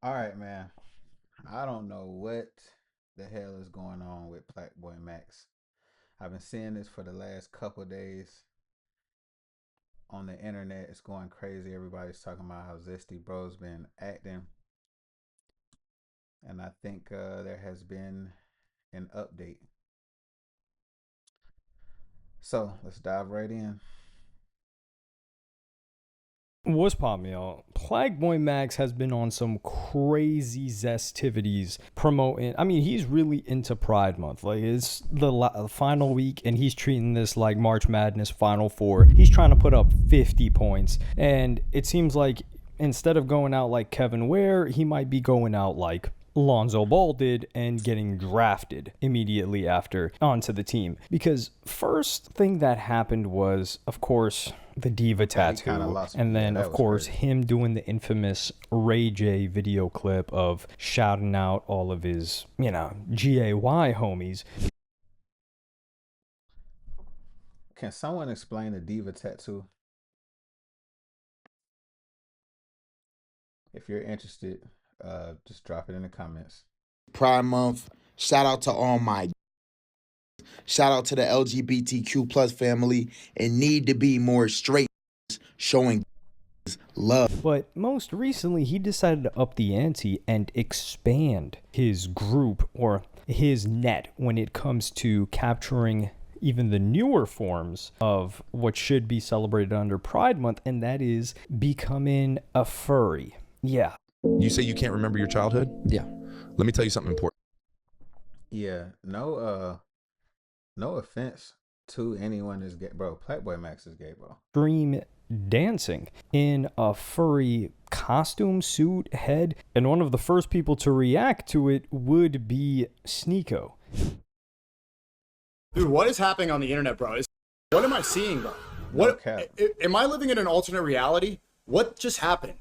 All right, man. I don't know what the hell is going on with Plaqueboy Max. I've been seeing this for the last couple of days on the internet. It's going crazy. Everybody's talking about how Zesty Bro's been acting, and I think there has been an update. So let's dive right in. What's poppin', y'all? Plaqueboy Max has been on some crazy zestivities promoting. I mean, he's really into Pride Month. Like, it's the final week, and he's treating this like March Madness Final Four. He's trying to put up 50 points, and it seems like instead of going out like Kevin Ware, he might be going out like Lonzo Ball did and getting drafted immediately after onto the team. Because first thing that happened was, of course, the diva tattoo, and then of course him doing the infamous Ray J video clip of shouting out all of his, GAY homies. Can someone explain the diva tattoo? If you're interested, just drop it in the comments. Pride Month. Shout out to all my. Shout out to the LGBTQ plus family and need to be more straight showing love. But most recently, he decided to up the ante and expand his group or his net when it comes to capturing even the newer forms of what should be celebrated under Pride Month, and that is becoming a furry. Yeah. You say you can't remember your childhood? Yeah. Let me tell you something important. Yeah, no offense to anyone that's gay, bro. Plaqueboy Max is gay, bro. Dream dancing in a furry costume, suit, head, and one of the first people to react to it would be Sneeko. Dude, what is happening on the internet, bro? What am I seeing, bro? What am I living in an alternate reality? What just happened?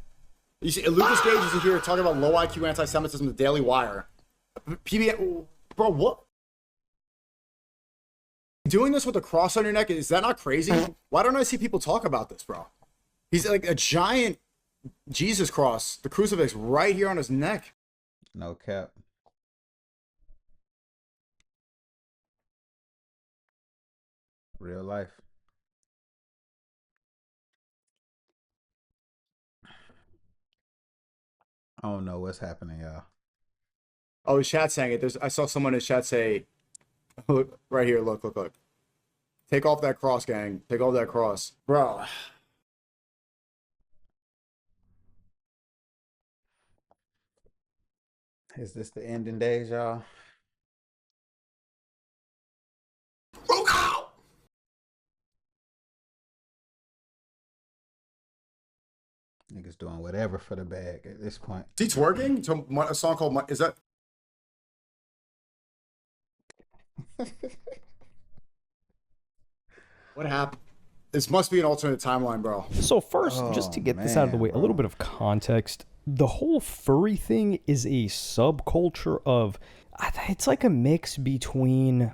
You see, Lucas Gage is in here talking about low IQ anti-Semitism, the Daily Wire. PBS, bro, what? Doing this with a cross on your neck, is that not crazy? Why don't I see people talk about this, bro? He's like a giant Jesus cross, the crucifix right here on his neck. No cap. Real life. I don't know what's happening, y'all. Oh, his chat saying it. I saw someone in his chat say, look, right here, look. Take off that cross, gang. Take off that cross. Bro. Is this the ending days, y'all? Niggas doing whatever for the bag at this point. Is he twerking to a song called, is that? What happened? This must be an alternate timeline, bro. So first, just to get this out of the way, a little bit of context. The whole furry thing is a subculture of, it's like a mix between,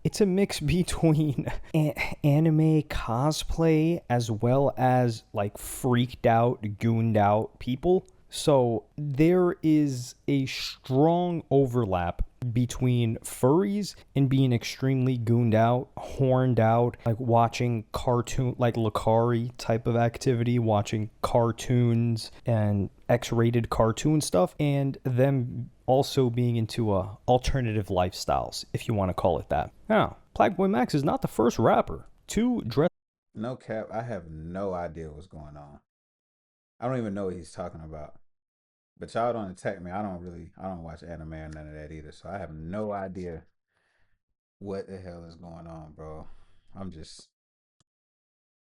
it's a mix between anime cosplay as well as like freaked out, gooned out people. So there is a strong overlap between furries and being extremely gooned out, horned out, like watching cartoon, like Lakari type of activity, watching cartoons and X-rated cartoon stuff, and them also being into alternative lifestyles, if you want to call it that. Now, Plaqueboy Max is not the first rapper to dress. No cap, I have no idea what's going on. I don't even know what he's talking about. But y'all don't attack me. I don't watch anime or none of that either. So I have no idea what the hell is going on, bro. I'm just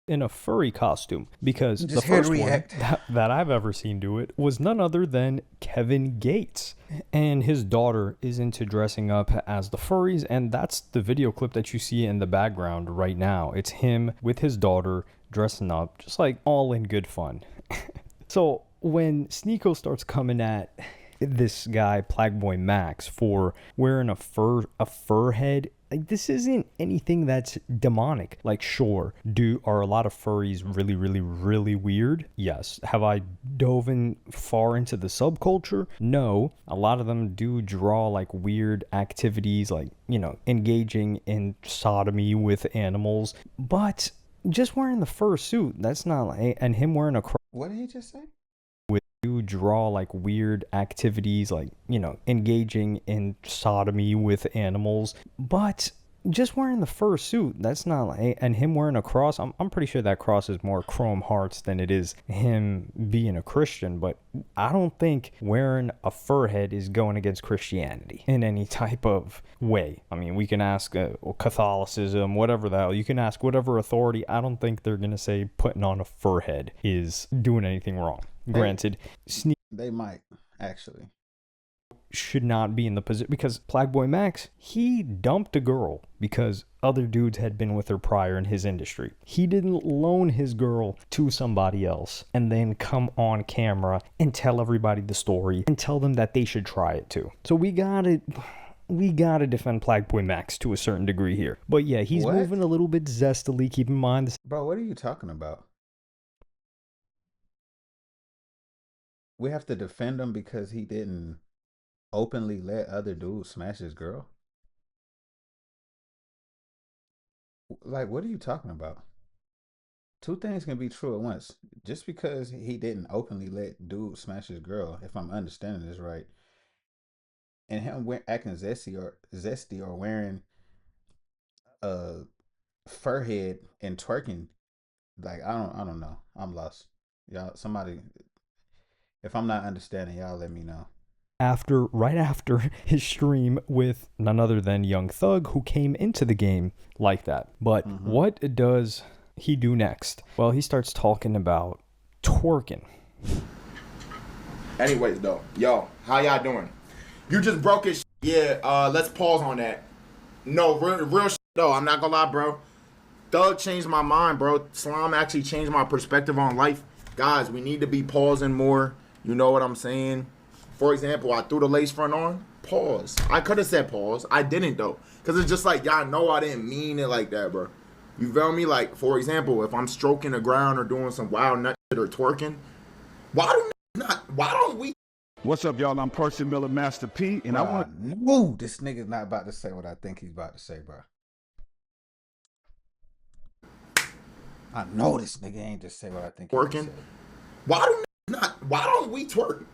in a furry costume, because the first one that I've ever seen do it was none other than Kevin Gates, and his daughter is into dressing up as the furries, and that's the video clip that you see in the background right now. It's him with his daughter dressing up, just like all in good fun. So when Sneeko starts coming at this guy Plaqueboy Max for wearing a fur head. Like, this isn't anything that's demonic. Like, sure, are a lot of furries really, really, really weird? Yes. Have I dove in far into the subculture? No. A lot of them do draw like weird activities, like, engaging in sodomy with animals. But just wearing the fur suit, that's not like, and him wearing a what did he just say? Do draw like weird activities, like, engaging in sodomy with animals. But just wearing the fur suit, that's not like, and him wearing a cross, I'm pretty sure that cross is more chrome hearts than it is him being a Christian. But I don't think wearing a fur head is going against Christianity in any type of way. I mean, we can ask Catholicism, whatever the hell, you can ask whatever authority. I don't think they're gonna say putting on a fur head is doing anything wrong. Granted, they might actually should not be in the position, because Plaqueboy Max, he dumped a girl because other dudes had been with her prior in his industry. He didn't loan his girl to somebody else and then come on camera and tell everybody the story and tell them that they should try it too. So we gotta defend Plaqueboy Max to a certain degree here. But yeah, he's moving a little bit zestily. Keep in mind, bro, what are you talking about? We have to defend him because he didn't openly let other dudes smash his girl? Like, what are you talking about? Two things can be true at once. Just because he didn't openly let dudes smash his girl, if I'm understanding this right, and him acting zesty or wearing a fur head and twerking, like, I don't know. I'm lost. Y'all, somebody, if I'm not understanding, y'all let me know. Right after his stream with none other than Young Thug, who came into the game like that. But what does he do next? Well, he starts talking about twerking. Anyways, though, yo, how y'all doing? You just broke his. Yeah, let's pause on that. No, real shit, though. I'm not gonna lie, bro. Thug changed my mind, bro. Slime actually changed my perspective on life. Guys, we need to be pausing more. You know what I'm saying? For example, I threw the lace front on. Pause. I could have said pause. I didn't, though. Because it's just like, y'all know I didn't mean it like that, bro. You feel me? Like, for example, if I'm stroking the ground or doing some wild nut shit or twerking, why don't we? What's up, y'all? I'm Percy Miller, Master P, and I want to know this nigga's not about to say what I think he's about to say, bro. I know this nigga ain't just say what I think he's twerking. Why don't we twerk?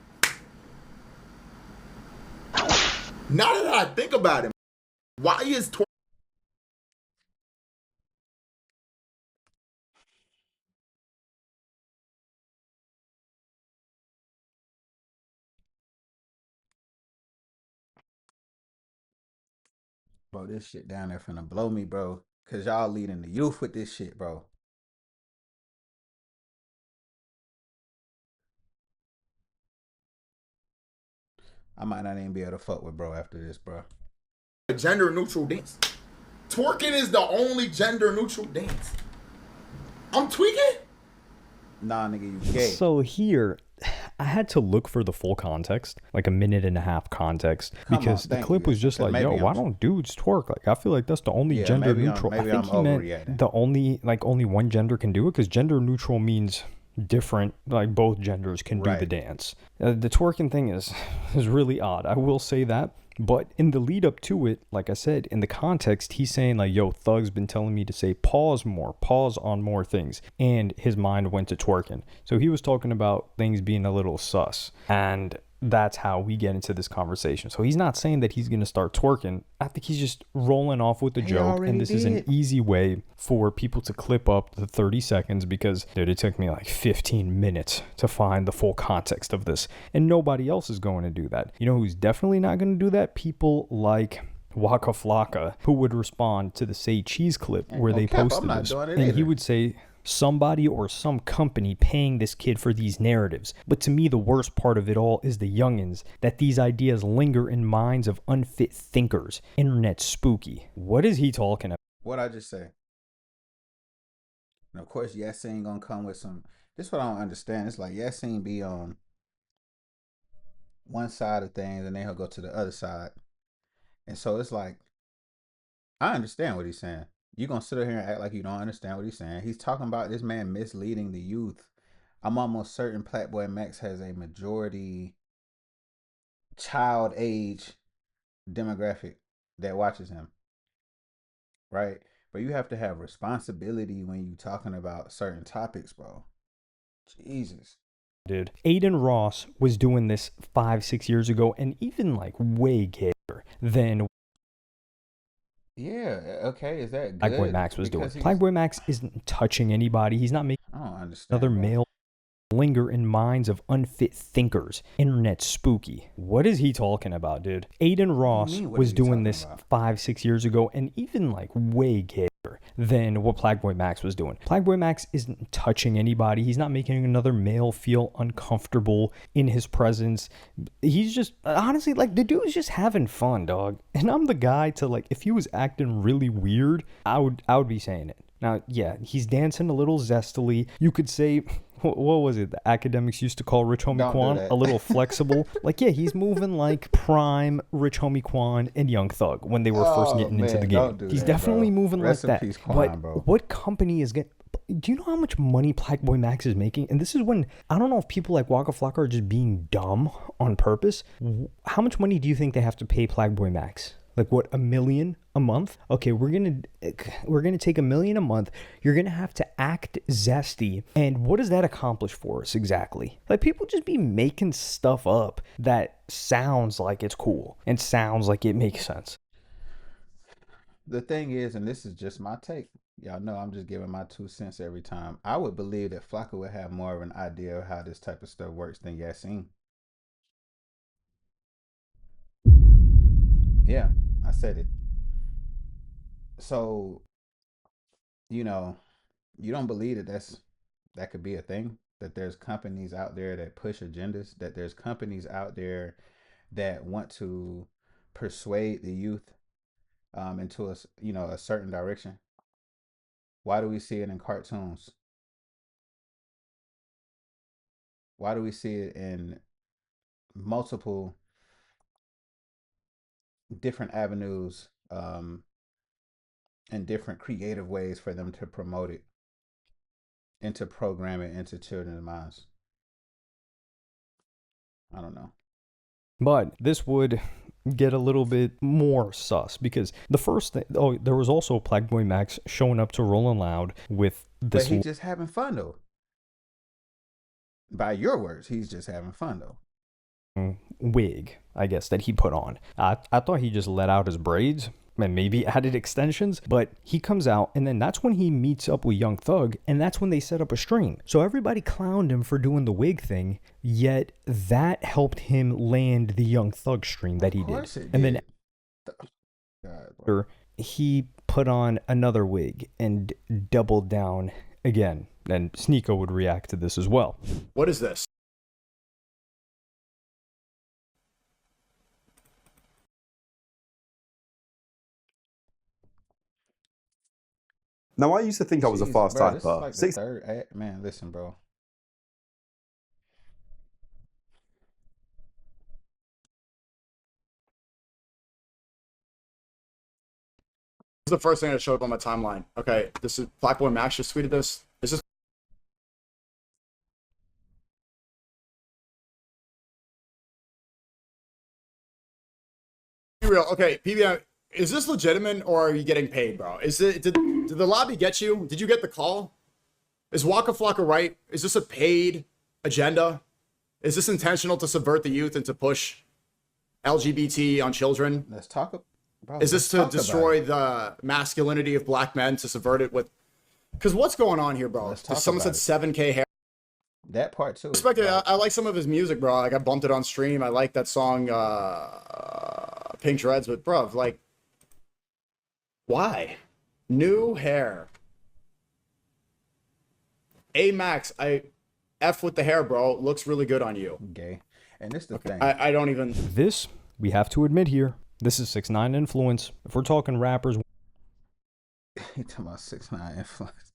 Now that I think about it, why is twerk? Bro, this shit down there finna blow me, bro. Cause y'all leading the youth with this shit, bro. I might not even be able to fuck with bro after this, bro. A gender neutral dance. Twerking is the only gender neutral dance. I'm tweaking? Nah, nigga, you gay. So here, I had to look for the full context, like a minute and a half context, because the clip was just like, yo, why don't dudes twerk? Like, I feel like that's the only gender neutral. I think he meant the only one gender can do it, because gender neutral means different, like both genders can do the dance. The twerking thing is really odd, I will say that. But in the lead up to it, like I said, in the context, he's saying like, yo, Thug's been telling me to say pause on more things. And his mind went to twerking. So he was talking about things being a little sus. And that's how we get into this conversation. So he's not saying that he's going to start twerking. I think he's just rolling off with the joke. And this is an easy way for people to clip up the 30 seconds because, dude, it took me like 15 minutes to find the full context of this. And nobody else is going to do that. You know who's definitely not going to do that? People like Waka Flocka, who would respond to the Say Cheese clip where they posted this. And he would say, somebody or some company paying this kid for these narratives. But to me, the worst part of it all is the youngins, that these ideas linger in minds of unfit thinkers. Internet spooky. What is he talking about? What I just say? And of course, Yassine gonna come with some. This is what I don't understand. It's like Yassine be on one side of things and then he'll go to the other side. And so it's like, I understand what he's saying. You're going to sit here and act like you don't understand what he's saying. He's talking about this man misleading the youth. I'm almost certain Plaqueboy Max has a majority child age demographic that watches him, right? But you have to have responsibility when you talking about certain topics, bro. Jesus. Dude, Aiden Ross was doing this 5-6 years ago, and even like way gayer than Yeah, okay, is that Plaqueboy good? Max was doing. Because he's, Plaqueboy Max isn't touching anybody. He's not making I don't understand, another bro. male linger in minds of unfit thinkers. Internet spooky. What is he talking about, dude? Aiden Ross was doing this 5-6 years ago, and even like way gayer than what Plaqueboy Max was doing. Plaqueboy Max isn't touching anybody. He's not making another male feel uncomfortable in his presence. He's just, honestly, like, the dude's just having fun, dog. And I'm the guy to, like, if he was acting really weird, I would be saying it. Now, yeah, he's dancing a little zestily. You could say, what was it? The academics used to call Rich Homie Quan a little flexible. Like, yeah, he's moving like prime Rich Homie Quan and Young Thug when they were first getting into the game. He's definitely moving like that. But what company is getting... Do you know how much money Plaqueboy Max is making? And this is when, I don't know if people like Waka Flocka are just being dumb on purpose. How much money do you think they have to pay Plaqueboy Max? Like, what, $1 million a month? Okay, we're gonna take $1 million a month. You're gonna have to act zesty, and what does that accomplish for us exactly? Like, people just be making stuff up that sounds like it's cool and sounds like it makes sense. The thing is, and this is just my take. Y'all know I'm just giving my 2 cents every time. I would believe that Flocka would have more of an idea of how this type of stuff works than Yassine. Yeah, I said it. So, you know, you don't believe that could be a thing? That there's companies out there that push agendas, that there's companies out there that want to persuade the youth into a certain direction. Why do we see it in cartoons? Why do we see it in multiple different avenues and different creative ways for them to promote it and to program it into children's minds? I don't know. But this would get a little bit more sus because the first thing, there was also Plaqueboy Max showing up to Rollin' Loud with this. But he's just having fun though. By your words, he's just having fun though. Wig, I guess, that he put on. I thought he just let out his braids and maybe added extensions, but he comes out and then that's when he meets up with Young Thug and that's when they set up a stream. So everybody clowned him for doing the wig thing, yet that helped him land the Young Thug stream that he did. And then God, he put on another wig and doubled down again. And Sneeko would react to this as well. What is this? Now, I used to think I was a fast typer. This is like the third man, listen, bro. This is the first thing that showed up on my timeline. Okay, this is Plaqueboy Max just tweeted this. Is this real? Okay, PBM, is this legitimate or are you getting paid, bro? Did the lobby get you? Did you get the call? Is Waka Flocka right? Is this a paid agenda? Is this intentional to subvert the youth and to push LGBT on children? Let's talk. Bro, is this to destroy the masculinity of black men, to subvert it with? Because what's going on here, bro? Someone said 7K hair. That part too. Respect it. I like some of his music, bro. Like I bumped it on stream. I like that song, Pink Dreads. But bro, like, why? New hair. A Max, I F with the hair, bro. Looks really good on you. Gay. And this the thing. I don't even. This, we have to admit here, this is 6ix9ine influence. If we're talking rappers. You talking about 6ix9ine influence.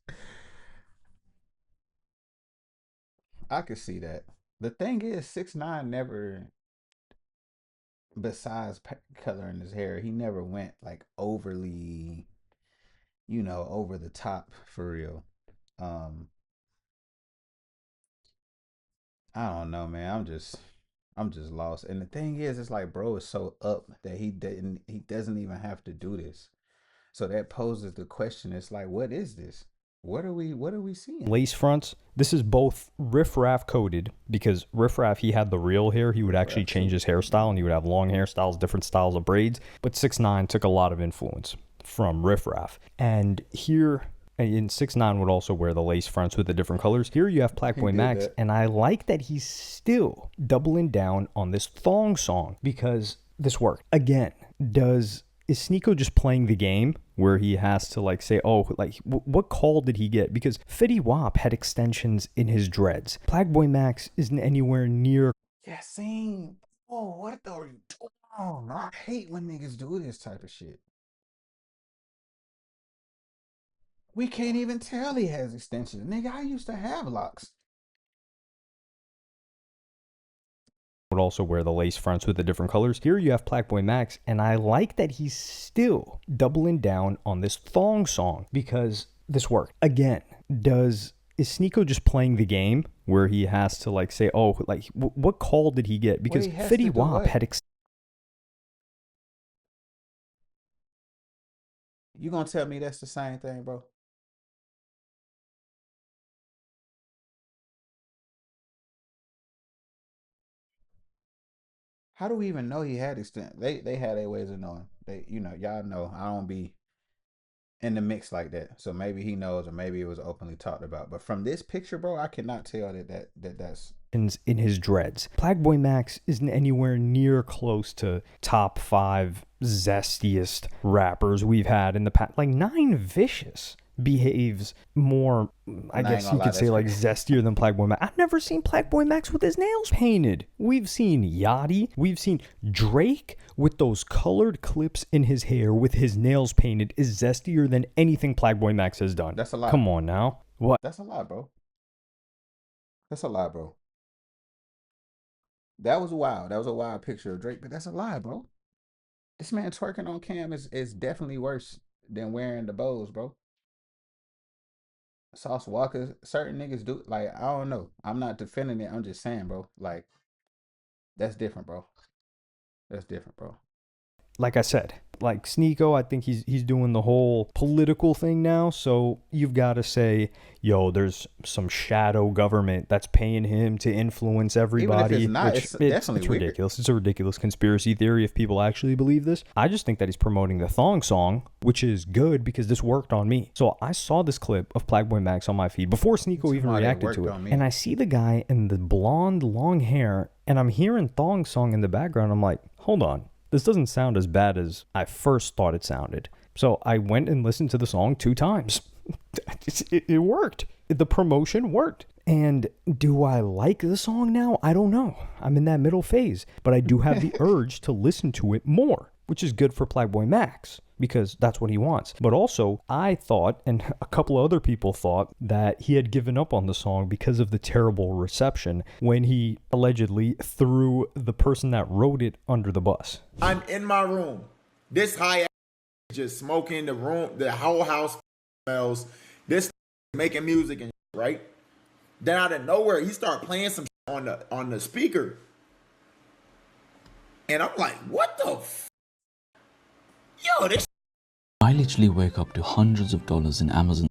I could see that. The thing is, 6ix9ine never besides coloring his hair, he never went like overly, over the top for real. Um, I don't know, man. I'm just lost. And the thing is, it's like, bro is so up that he doesn't even have to do this. So that poses the question. It's like, what is this? What are we seeing? Lace fronts. This is both Riff Raff coded, because Riff Raff, he had the real hair. He would actually change his hairstyle, and he would have long hairstyles, different styles of braids. But 6ix9ine took a lot of influence from Riff Raff. And here, in 6ix9ine would also wear the lace fronts with the different colors. Here you have Plaqueboy Max, and I like that he's still doubling down on this thong song, because this worked. Again, is Sneeko just playing the game where he has to like say, oh, like what call did he get? Because Fetty Wap had extensions in his dreads. Plaqueboy Max isn't anywhere near. Yeah, same. Oh, what are you doing? Oh, I hate when niggas do this type of shit. We can't even tell he has extensions. Nigga, I used to have locks. Would also wear the lace fronts with the different colors. Here you have Plaqueboy Max, and I like that he's still doubling down on this thong song, because this worked. Again, is Sneeko just playing the game where he has to like say, oh, like what call did he get? Because Fetty Wap had You gonna tell me that's the same thing, bro? How do we even know he had extent? They had their ways of knowing. Y'all know I don't be in the mix like that. So maybe he knows, or maybe it was openly talked about. But from this picture, bro, I cannot tell that's in his dreads. Plaqueboy Max isn't anywhere near close to top 5 zestiest rappers we've had in the past. Like, Nine Vicious behaves more, I guess you could say, like zestier than Plaqueboy Max. I've never seen Plaqueboy Max with his nails painted. We've seen Yachty. We've seen Drake with those colored clips in his hair with his nails painted is zestier than anything Plaqueboy Max has done. That's a lie. Come on now. What? That's a lie, bro. That's a lie, bro. That was wild. That was a wild picture of Drake, but that's a lie, bro. This man twerking on cam is definitely worse than wearing the bows, bro. Sauce Walker, certain niggas do, like, I don't know. I'm not defending it. I'm just saying, bro. Like, that's different, bro. That's different, bro. Like I said, like Sneeko, I think he's doing the whole political thing now. So you've got to say, yo, there's some shadow government that's paying him to influence everybody. Even if it's not, it's definitely weird. Ridiculous. It's a ridiculous conspiracy theory if people actually believe this. I just think that he's promoting the thong song, which is good because this worked on me. So I saw this clip of Plaqueboy Max on my feed before Sneeko even reacted to it. And I see the guy in the blonde long hair, and I'm hearing thong song in the background. I'm like, hold on. This doesn't sound as bad as I first thought it sounded. So I went and listened to the song 2 times. It worked. The promotion worked. And do I like the song now? I don't know. I'm in that middle phase. But I do have the urge to listen to it more, which is good for Plaqueboy Max, because that's what he wants. But also, I thought, and a couple of other people thought, that he had given up on the song because of the terrible reception when he allegedly threw the person that wrote it under the bus. I'm in my room. This high just smoking, the room, the whole house smells. This making music and right? Then out of nowhere, he started playing some on the speaker. And I'm like, what the Yo, this I literally wake up to hundreds of dollars in Amazon.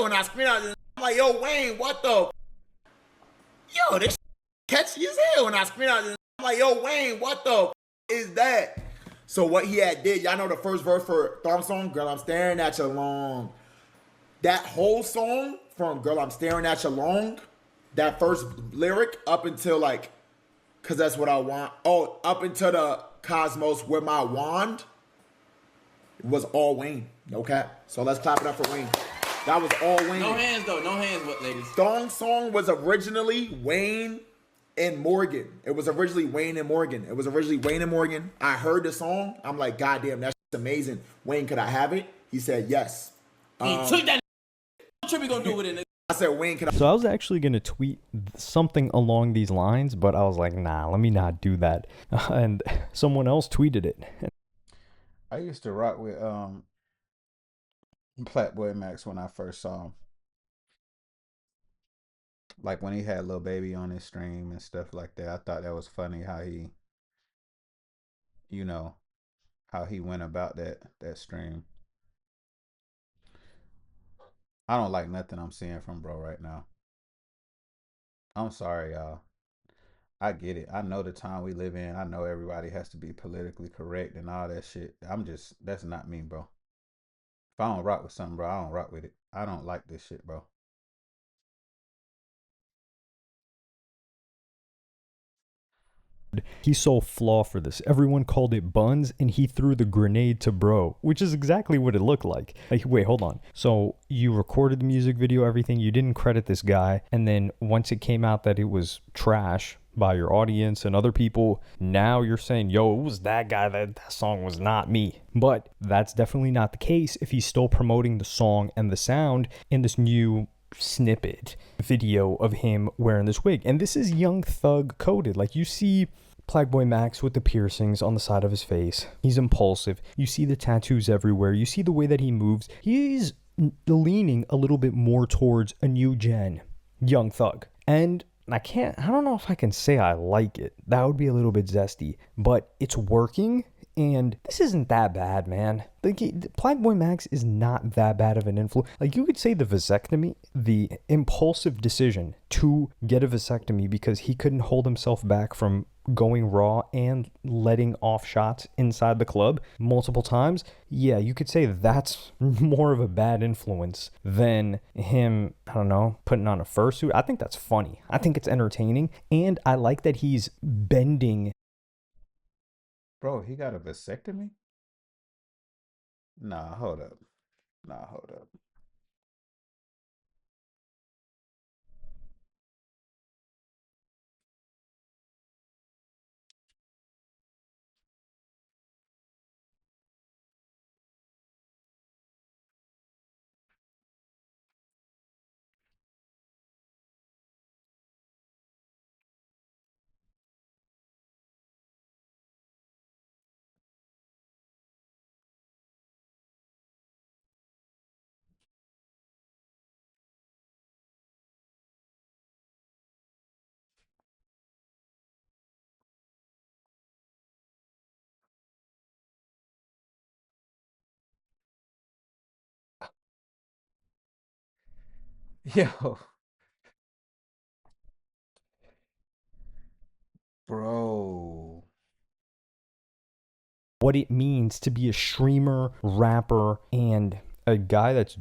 When I screen out, I'm like, yo, Wayne, what the Yo, this catchy as hell. When I screen out, I'm like, yo, Wayne, what the is that? So what he had did, y'all know the first verse for Thong Song, Girl, I'm Staring At You Long. That whole song from Girl, I'm Staring At You Long, that first lyric up until like, cause that's what I want. Oh, up until the Cosmos with my wand, it was all Wayne. No cap. So let's clap it up for Wayne. That was all Wayne. No hands though. No hands, what ladies? Thong Song was originally Wayne and Morgan. It was originally Wayne and Morgan. I heard the song. I'm like, God damn, that's amazing. Wayne, could I have it? He said yes. He took that. What you gonna do with it? I said, Wayne, can I? So I was actually going to tweet something along these lines, but I was like, nah, let me not do that. And someone else tweeted it. I used to rock with Plaqueboy Max when I first saw him. Like when he had Lil Baby on his stream and stuff like that. I thought that was funny how he, you know, how he went about that stream. I don't like nothing I'm seeing from bro right now. I'm sorry, y'all. I get it. I know the time we live in. I know everybody has to be politically correct and all that shit. That's not me, bro. If I don't rock with something, bro, I don't rock with it. I don't like this shit, bro. He saw flaw for this. Everyone called it buns, and he threw the grenade to bro, which is exactly what it looked like. Like, wait, hold on. So you recorded the music video, everything. You didn't credit this guy, and then once it came out that it was trash by your audience and other people, now you're saying, yo, it was that guy, that song was not me. But that's definitely not the case if he's still promoting the song and the sound in this new snippet video of him wearing this wig. And this is Young Thug coded. Like, you see Plaqueboy Max with the piercings on the side of his face. He's impulsive. You see the tattoos everywhere. You see the way that he moves. He's leaning a little bit more towards a new gen Young Thug. And I don't know if I can say I like it. That would be a little bit zesty, but it's working. And this isn't that bad, man. Plaqueboy Max is not that bad of an influence. Like, you could say the vasectomy, the impulsive decision to get a vasectomy because he couldn't hold himself back from going raw and letting off shots inside the club multiple times. Yeah, you could say that's more of a bad influence than him, I don't know, putting on a fursuit. I think that's funny. I think it's entertaining. And I like that he's bending. Bro, he got a vasectomy? Nah, hold up. Nah, hold up. Yo, bro. What it means to be a streamer, rapper, and a guy that's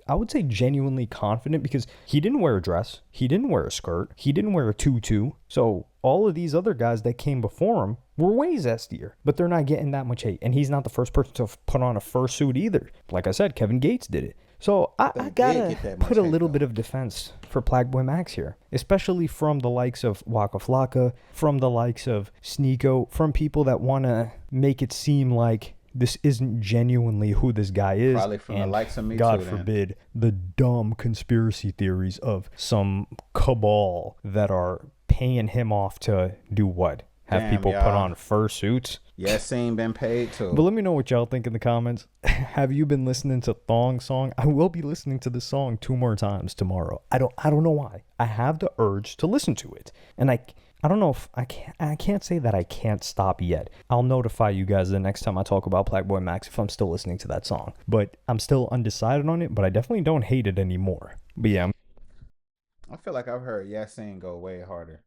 I would say genuinely confident, because he didn't wear a dress, he didn't wear a skirt, he didn't wear a tutu. So all of these other guys that came before him were way zestier, but they're not getting that much hate. And he's not the first person to put on a fursuit either. Like I said, Kevin Gates did it. So I gotta put a little bit of defense for Plaqueboy Max here, especially from the likes of Waka Flocka, from the likes of Sneeko, from people that want to make it seem like this isn't genuinely who this guy is. Probably from the likes of me God too, forbid, the dumb conspiracy theories of some cabal that are paying him off to do what? Have people put on fursuits? Yes, ain't been paid too. But let me know what y'all think in the comments. Have you been listening to Thong Song? I will be listening to this song 2 more times tomorrow. I don't know why. I have the urge to listen to it. And I don't know if I can't say that I can't stop yet. I'll notify you guys the next time I talk about Plaqueboy Max if I'm still listening to that song. But I'm still undecided on it, but I definitely don't hate it anymore. But yeah. I feel like I've heard Yasin go way harder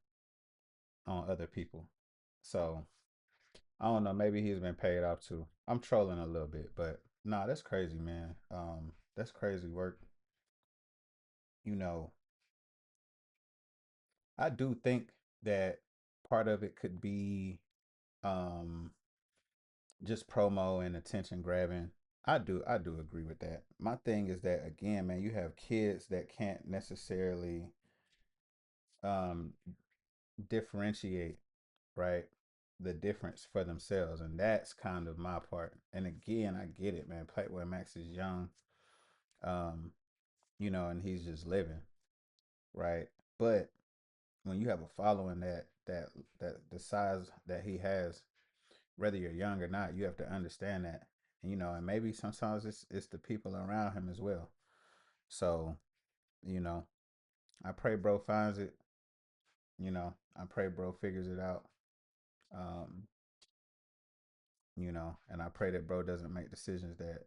on other people. So I don't know. Maybe he's been paid off too. I'm trolling a little bit, but nah, that's crazy, man. That's crazy work. You know, I do think that part of it could be um just promo and attention grabbing. I do agree with that. My thing is that again, man, you have kids that can't necessarily um differentiate, right? The difference for themselves, and that's kind of my part. And again, I get it, man. Plaqueboy Max is young. Um and he's just living, right? But when you have a following that the size that he has, whether you're young or not, you have to understand that. And maybe sometimes it's the people around him as well. So, you know, I pray bro finds it. I pray bro figures it out. Um, and I pray that bro doesn't make decisions that,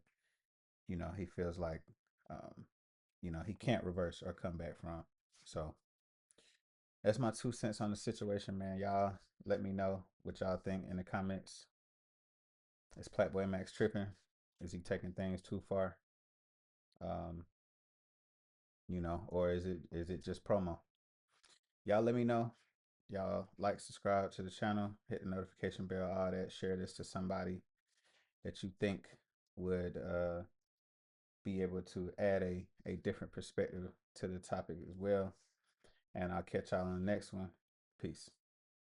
he feels like um, he can't reverse or come back from. So that's my 2 cents on the situation, man. Y'all let me know what y'all think in the comments. Is Plaqueboy Max tripping? Is he taking things too far? Um, or is it just promo? Y'all let me know. Y'all like, subscribe to the channel, hit the notification bell, all that. Share this to somebody that you think would be able to add a different perspective to the topic as well. And I'll catch y'all on the next one. Peace.